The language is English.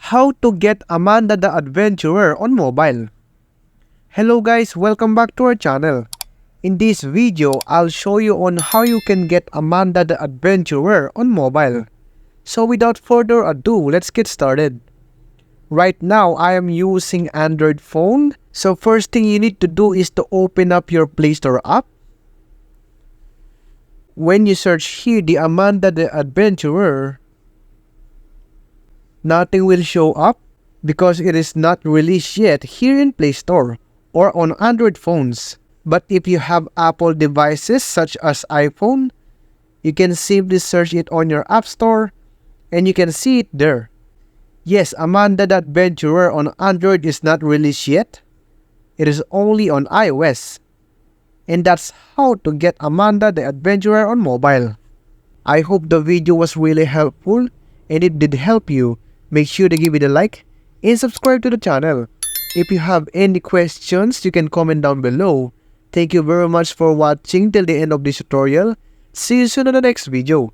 How to get Amanda the Adventurer on mobile. Hello guys, welcome back to our channel. In this video, I'll show you on how you can get Amanda the Adventurer on mobile. So without further ado, let's get started. Right now, I am using Android phone. So first thing you need to do is to open up your Play Store app. When you search here the Amanda the Adventurer, nothing will show up because it is not released yet here in Play Store or on Android phones. But if you have Apple devices such as iPhone, you can simply search it on your App Store and you can see it there. Yes, Amanda the Adventurer on Android is not released yet. It is only on iOS. And that's how to get Amanda the Adventurer on mobile. I hope the video was really helpful, and if it did help you, make sure to give it a like and subscribe to the channel. If you have any questions, you can comment down below. Thank you very much for watching till the end of this tutorial. See you soon on the next video.